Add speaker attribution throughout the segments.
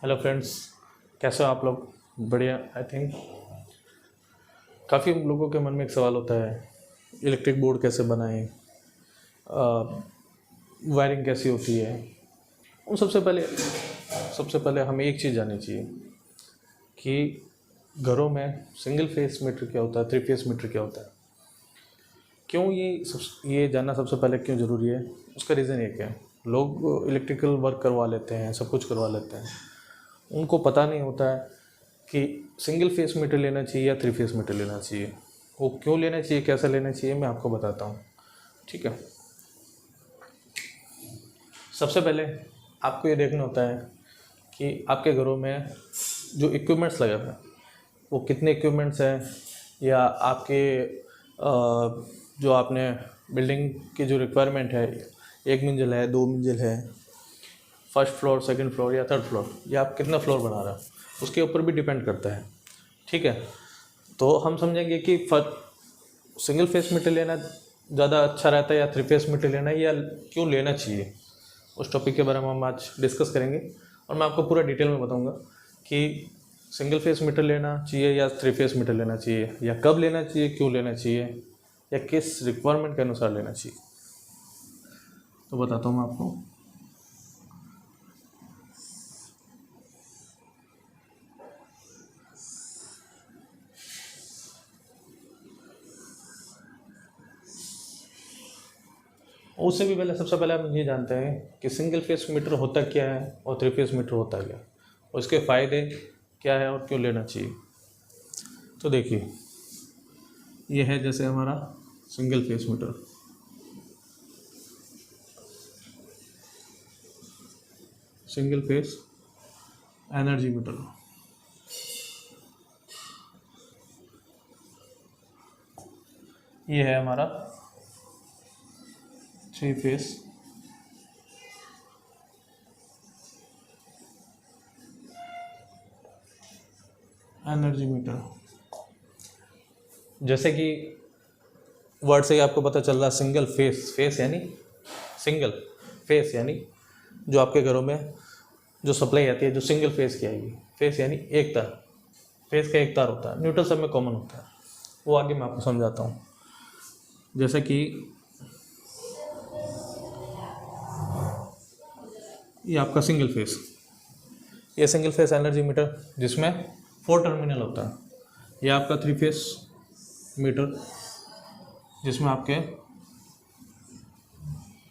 Speaker 1: Hello friends, कैसे हो आप लोग? बढ़िया आई थिंक। काफ़ी लोगों के मन में एक सवाल होता है, इलेक्ट्रिक बोर्ड कैसे बनाएं, वायरिंग कैसी होती है। उन सबसे पहले हमें एक चीज़ जाननी चाहिए कि घरों में सिंगल फेस मीटर क्या होता है, थ्री फेस मीटर क्या होता है। क्यों ये जानना सबसे पहले क्यों ज़रूरी है? उसका रीज़न ये क्या है, लोग इलेक्ट्रिकल वर्क करवा लेते हैं, सब कुछ करवा लेते हैं, उनको पता नहीं होता है कि सिंगल फेस मीटर लेना चाहिए या थ्री फेस मीटर लेना चाहिए। वो क्यों लेना चाहिए, कैसे लेना चाहिए, मैं आपको बताता हूँ। ठीक है, सबसे पहले आपको ये देखना होता है कि आपके घरों में जो इक्विपमेंट्स लगे हुए हैं वो कितने इक्विपमेंट्स हैं, या आपके जो आपने बिल्डिंग की जो रिक्वायरमेंट है, एक मंजिल है, दो मंजिल है, फर्स्ट फ्लोर, सेकंड फ्लोर या थर्ड फ्लोर, या आप कितना फ्लोर बना रहे हो, उसके ऊपर भी डिपेंड करता है। ठीक है, तो हम समझेंगे कि सिंगल फेस मीटर लेना ज़्यादा अच्छा रहता है या थ्री फेस मीटर लेना, या क्यों लेना चाहिए। उस टॉपिक के बारे में हम आज डिस्कस करेंगे और मैं आपको पूरा डिटेल में बताऊंगा कि सिंगल फेस मीटर लेना चाहिए या थ्री फेस मीटर लेना चाहिए, या कब लेना चाहिए, क्यों लेना चाहिए, या किस रिक्वायरमेंट के अनुसार लेना चाहिए। तो बताता हूँ मैं आपको। उससे भी पहले सबसे पहले हम ये जानते हैं कि सिंगल फेस मीटर होता क्या है और थ्री फेस मीटर होता क्या है, और उसके फ़ायदे क्या है और क्यों लेना चाहिए। तो देखिए, ये है जैसे हमारा single phase meter. Single phase energy meter. ये है हमारा थ्री फेस एनर्जी मीटर। जैसे कि वर्ड से ही आपको पता चल रहा, सिंगल फेस, फेस यानी सिंगल, फेस यानी जो आपके घरों में जो सप्लाई आती है, जो सिंगल फेस की आएगी। फेस यानी एक तार, फेस का एक तार होता है, न्यूट्रल सब में कॉमन होता है। वो आगे मैं आपको समझाता हूँ। जैसे कि ये आपका सिंगल फेस, ये सिंगल फेस एनर्जी मीटर जिसमें 4 टर्मिनल होता है। ये आपका थ्री फेस मीटर जिसमें आपके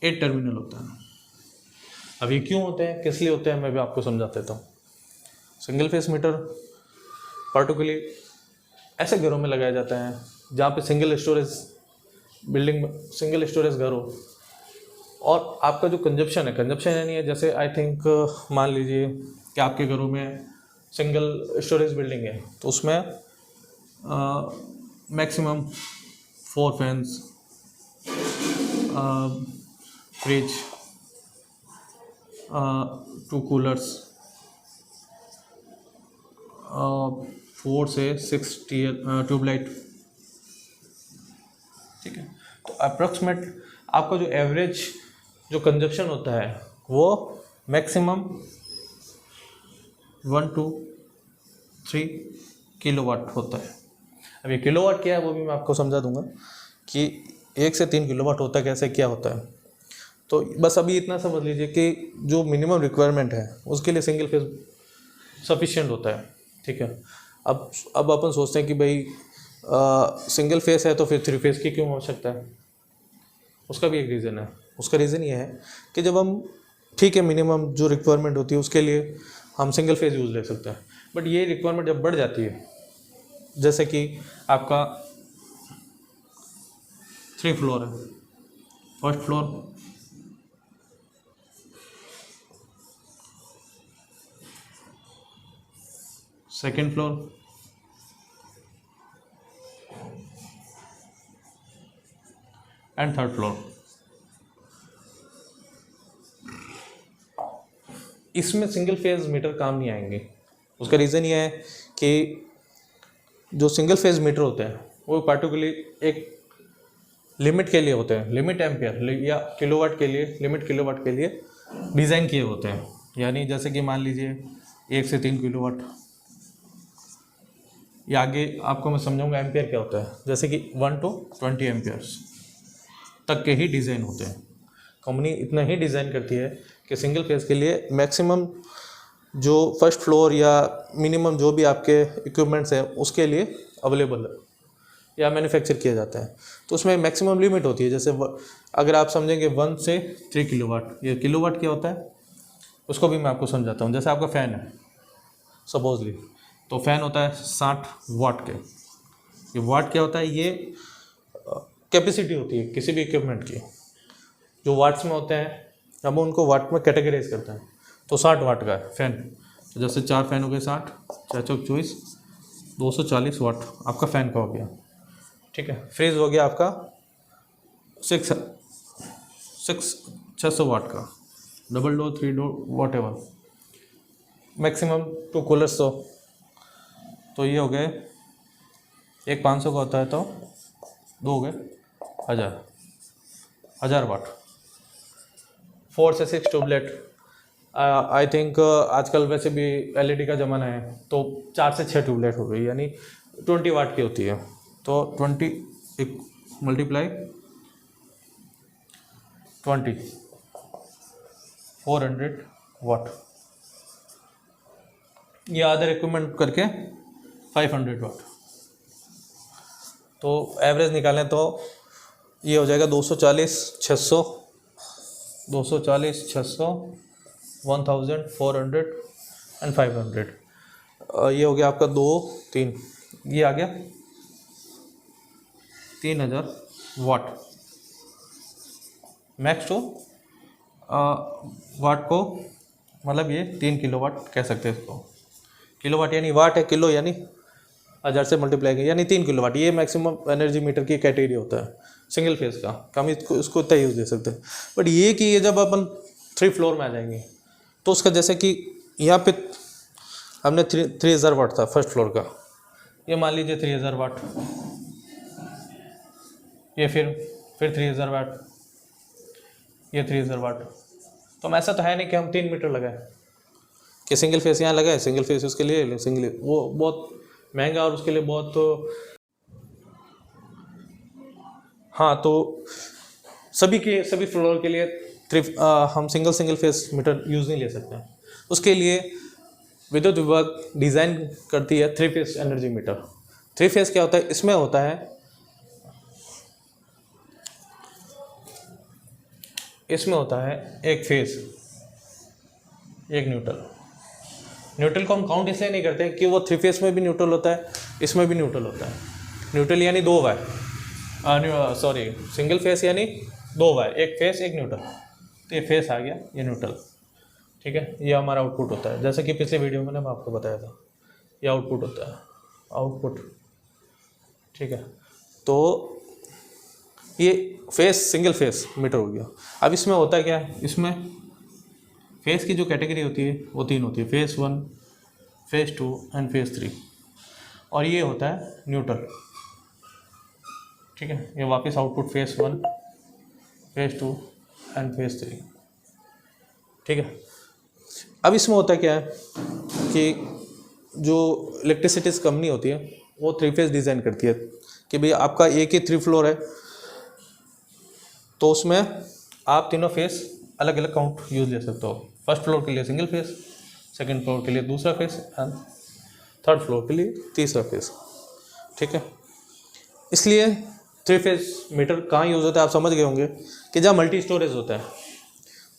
Speaker 1: 8 टर्मिनल होता है। अब ये क्यों होते हैं, किस लिए होते हैं, मैं भी आपको समझा देता हूँ। सिंगल फेस मीटर पर्टिकुलरली ऐसे घरों में लगाया जाता है जहाँ पे सिंगल स्टोरेज बिल्डिंग में सिंगल स्टोरेज घर हो, और आपका जो कंजप्शन यानी है, जैसे आई थिंक मान लीजिए कि आपके घरों में सिंगल स्टोरेज बिल्डिंग है, तो उसमें मैक्सिमम 4 फैंस, फ्रिज, 2 कूलर्स, 4 से 6 ट्यूबलाइट। ठीक है, तो अप्रॉक्सीमेट आपका जो एवरेज जो कंजप्शन होता है वो मैक्सिमम 1 to 3 किलोवाट होता है। अब ये किलोवाट क्या है वो भी मैं आपको समझा दूंगा कि 1 से 3 किलोवाट होता है कैसे, क्या होता है। तो बस अभी इतना समझ लीजिए कि जो मिनिमम रिक्वायरमेंट है उसके लिए सिंगल फेस सफिशिएंट होता है। ठीक है, अब अपन सोचते हैं कि भाई सिंगल फेस है तो फिर थ्री फेस की क्यों आवश्यकता है। उसका भी एक रीज़न है। उसका रीज़न ये है कि जब हम, ठीक है, मिनिमम जो रिक्वायरमेंट होती है उसके लिए हम सिंगल फेस यूज़ ले सकते हैं, बट ये रिक्वायरमेंट जब बढ़ जाती है, जैसे कि आपका 3 फ्लोर है, first floor, second floor, and third floor, इसमें सिंगल फेज मीटर काम नहीं आएंगे। उसका रीज़न ये है कि जो सिंगल फेज मीटर होते हैं वो पार्टिकुलरली एक लिमिट के लिए होते हैं, लिमिट एम्पियर या किलोवाट के लिए, लिमिट किलोवाट के लिए डिज़ाइन किए होते हैं। यानी जैसे कि मान लीजिए 1 से 3 किलोवाट। ये आगे आपको मैं समझाऊंगा एम्पियर क्या होता है, जैसे कि 1 to 20 एम्पियर्स तक के ही डिज़ाइन होते हैं। कंपनी इतना ही डिज़ाइन करती है कि सिंगल फेज़ के लिए मैक्सिमम जो फर्स्ट फ्लोर या मिनिमम जो भी आपके इक्विपमेंट्स हैं उसके लिए अवेलेबल है या मैन्युफैक्चर किया जाता है, तो उसमें मैक्सिमम लिमिट होती है। जैसे अगर आप समझेंगे 1 से 3 किलोवाट, ये किलोवाट क्या होता है उसको भी मैं आपको समझाता हूँ। जैसे आपका फ़ैन है सपोजली, तो फ़ैन होता है 60 वाट के। ये वाट क्या होता है, ये कैपेसिटी होती है किसी भी इक्विपमेंट की। जो वाट्स में होते हैं हम उनको वाट में कैटेगराइज करते हैं, तो 60 वाट का है फ़ैन। तो जैसे 4 फ़ैन हो गए 60, 4 चौक 24, 240 वाट आपका फ़ैन का हो गया। ठीक है, फ्रीज हो गया आपका 600 वाट का, double door 3 door what ever, maximum 2 coolers. तो ये हो गए, एक 500 का होता है तो 2 हो गए 1000 वाट। 4 से 6 ट्यूबलाइट, आई थिंक आजकल वैसे भी एलईडी का ज़माना है, तो 4 से 6 ट्यूबलाइट हो गई, यानी 20 वाट की होती है। तो 20 एक मल्टीप्लाई 20, 400 वाट। ये अदर इक्विपमेंट करके 500 वाट। तो एवरेज निकालें तो ये हो जाएगा 240, 600, 240, 600, 1400 एंड 500। ये हो गया आपका 2, 3, ये आ गया 3000 वाट। मैक्स टू वाट को मतलब ये 3 किलोवाट कह सकते हैं इसको। किलोवाट यानी वाट है, किलो यानी 1000 से मल्टीप्लाई किया, यानी 3 किलोवाट। ये मैक्सिमम एनर्जी मीटर की कैटेगरी होता है सिंगल फेज़ का, हम इसको इतना यूज़ दे सकते हैं। बट ये कि ये जब अपन 3 फ्लोर में आ जाएंगे तो उसका, जैसे कि यहाँ पे हमने 3000 वाट था फर्स्ट फ्लोर का, ये मान लीजिए 3000 वाट, ये फिर 3000 वाट, ये 3000 वाट। तो हम ऐसा तो है नहीं कि हम 3 मीटर लगाए कि सिंगल फेस यहाँ लगाए, सिंगल फेस उसके लिए सिंगल, वो बहुत महंगा और उसके लिए बहुत, तो हाँ, तो सभी फ्लोर के लिए हम सिंगल फेस मीटर यूज़ नहीं ले सकते हैं। उसके लिए विद्युत विभाग डिज़ाइन करती है 3 फेस एनर्जी मीटर। 3 फेस क्या होता है, इसमें होता है, एक फेस एक न्यूट्रल। न्यूट्रल को हम काउंट इसलिए नहीं करते कि वो 3 फेस में भी न्यूट्रल होता है, इसमें भी न्यूट्रल होता है। न्यूट्रल यानी 2 वायर, सिंगल फेस यानी 2 वायर, एक फेस एक न्यूट्रल। तो ये फेस आ गया, ये न्यूट्रल। ठीक है, ये हमारा आउटपुट होता है, जैसे कि पिछले वीडियो में मैं आपको बताया था, ये आउटपुट होता है, आउटपुट। ठीक है, तो ये फेस सिंगल फेस मीटर हो गया। अब इसमें होता है क्या है, इसमें फेस की जो कैटेगरी होती है वो 3 होती है, फेस 1, फेस 2 एंड फेस 3। और ये होता है न्यूट्रल। ठीक है, ये वापस output face 1, face 2 and face 3। ठीक है, अब इसमें होता क्या है कि जो इलेक्ट्रिसिटी कंपनी होती है वो 3 फेस डिज़ाइन करती है कि भाई आपका एक ही 3 फ्लोर है, तो उसमें आप तीनों फेस अलग अलग काउंट यूज़ ले सकते हो। फर्स्ट फ्लोर के लिए सिंगल फेस, सेकंड फ्लोर के लिए दूसरा फेस एंड थर्ड फ्लोर के लिए तीसरा फेस। ठीक है, इसलिए 3 फेस मीटर कहाँ यूज़ होता है आप समझ गए होंगे कि जहाँ मल्टी स्टोरेज होता है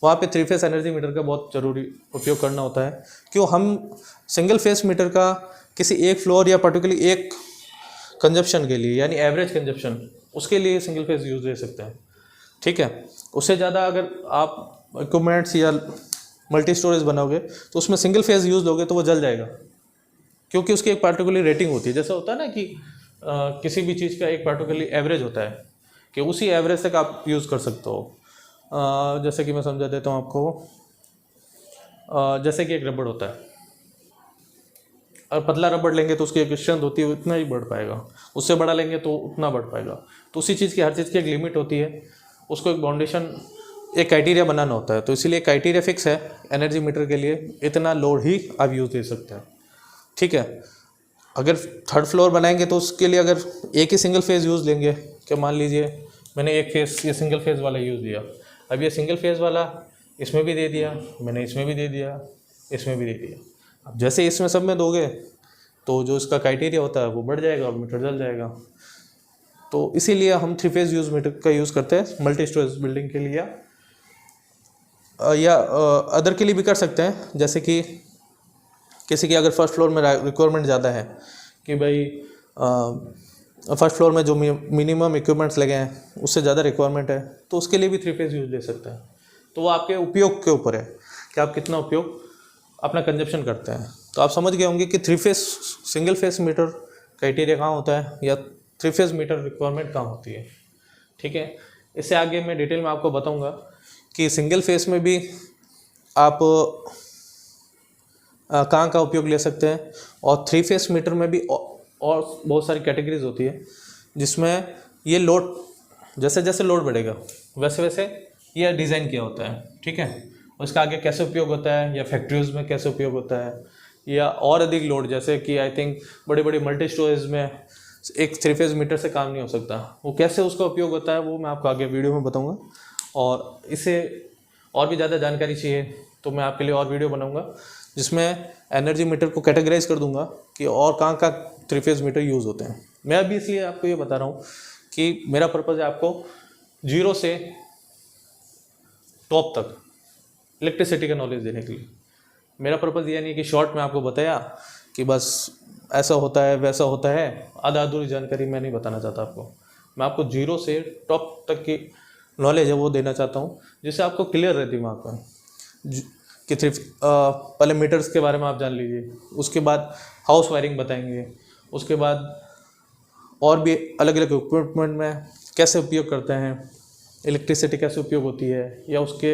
Speaker 1: वहाँ पे 3 फेस एनर्जी मीटर का बहुत ज़रूरी उपयोग करना होता है। क्यों, हम सिंगल फेस मीटर का किसी एक फ्लोर या पर्टिकुलरली एक कंजप्शन के लिए, यानी एवरेज कंजप्शन, उसके लिए सिंगल फेस यूज़ ले सकते हैं। ठीक है, उससे ज़्यादा अगर आप इक्विपमेंट्स या मल्टी स्टोरेज बनाओगे तो उसमें सिंगल फेज यूज़ लोगे तो वो जल जाएगा, क्योंकि उसकी एक पार्टिकुलर रेटिंग होती है। जैसे होता है ना कि किसी भी चीज़ का एक पार्टिकुलर एवरेज होता है कि उसी एवरेज तक आप यूज़ कर सकते हो। जैसे कि मैं समझा देता हूँ आपको, जैसे कि एक रबड़ होता है, और पतला रबड़ लेंगे तो उसकी एक स्ट्रेंथ होती है, उतना ही बढ़ पाएगा, उससे बड़ा लेंगे तो उतना बढ़ पाएगा। तो उसी चीज़ की, हर चीज़ की एक लिमिट होती है, उसको एक बाउंडेशन, एक क्राइटेरिया बनाना होता है, तो इसीलिए क्राइटेरिया फिक्स है एनर्जी मीटर के लिए, इतना लोड ही आप यूज़ दे सकते हैं। ठीक है, अगर थर्ड फ्लोर बनाएंगे तो उसके लिए अगर एक ही सिंगल फेज़ यूज़ लेंगे, कि मान लीजिए मैंने एक फेज़ ये सिंगल फेज़ वाला यूज़ दिया, अब ये सिंगल फेज़ वाला इसमें भी दे दिया, मैंने इसमें भी दे दिया, इसमें भी दे दिया। अब जैसे इसमें सब में दोगे तो जो इसका क्राइटेरिया होता है वो बढ़ जाएगा और मीटर जल जाएगा। तो इसीलिए हम 3 फेज़ यूज़ मीटर का यूज़ करते हैं मल्टी स्टोरेज बिल्डिंग के लिए, या अदर के लिए भी कर सकते हैं। जैसे कि किसी की अगर फर्स्ट फ्लोर में रिक्वायरमेंट ज़्यादा है कि भाई फर्स्ट फ्लोर में जो मिनिमम इक्विपमेंट्स लगे हैं उससे ज़्यादा रिक्वायरमेंट है, तो उसके लिए भी 3 फेज़ यूज़ ले सकते हैं। तो वो आपके उपयोग के ऊपर है कि आप कितना उपयोग अपना कंजप्शन करते हैं। तो आप समझ गए होंगे कि 3 phase single phase meter criteria कहाँ होता है या 3 फेज़ मीटर रिक्वायरमेंट कहाँ होती है। ठीक है, इससे आगे मैं डिटेल में आपको बताऊंगा कि सिंगल फेज़ में भी आप कहाँ का उपयोग ले सकते हैं, और 3 फेज़ मीटर में भी और बहुत सारी कैटेगरीज होती है जिसमें ये लोड जैसे जैसे लोड बढ़ेगा वैसे वैसे ये डिज़ाइन किया होता है। ठीक है, उसका आगे कैसे उपयोग होता है या फैक्ट्रीज में कैसे उपयोग होता है, या और अधिक लोड जैसे कि आई थिंक बड़े बड़े मल्टी स्टोरेज में एक 3 फेज़ मीटर से काम नहीं हो सकता, वो कैसे उसका उपयोग होता है वो मैं आपको आगे वीडियो में बताऊँगा। और इसे और भी ज़्यादा जानकारी चाहिए तो मैं आपके लिए और वीडियो बनाऊँगा जिसमें एनर्जी मीटर को कैटेगराइज कर दूंगा कि और कहाँ का 3 फेज़ मीटर यूज़ होते हैं। मैं अभी इसलिए आपको ये बता रहा हूँ कि मेरा पर्पज़ है आपको जीरो से टॉप तक इलेक्ट्रिसिटी का नॉलेज देने के लिए। मेरा पर्पज़ ये नहीं कि शॉर्ट में आपको बताया कि बस ऐसा होता है वैसा होता है, आधा अधूरी जानकारी मैं नहीं बताना चाहता आपको। मैं आपको जीरो से टॉप तक की नॉलेज है वो देना चाहता हूँ जिससे आपको क्लियर रहे दिमाग में कि पहले मीटर्स के बारे में आप जान लीजिए, उसके बाद हाउस वायरिंग बताएंगे, उसके बाद और भी अलग अलग इक्विपमेंट में कैसे उपयोग करते हैं, इलेक्ट्रिसिटी कैसे उपयोग होती है, या उसके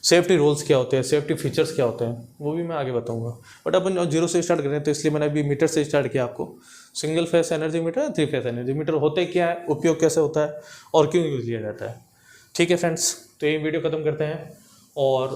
Speaker 1: सेफ्टी रूल्स क्या होते हैं, सेफ्टी फीचर्स क्या होते हैं, वो भी मैं आगे बताऊंगा। बट अपन जीरो से स्टार्ट करें तो इसलिए मैंने अभी मीटर से स्टार्ट किया आपको। Single phase energy metre, 3 face energy metre होते क्या है, उपयोग कैसे होता है और क्यों यूज़ लिया जाता है। ठीक है फ्रेंड्स, तो ये वीडियो ख़त्म करते हैं और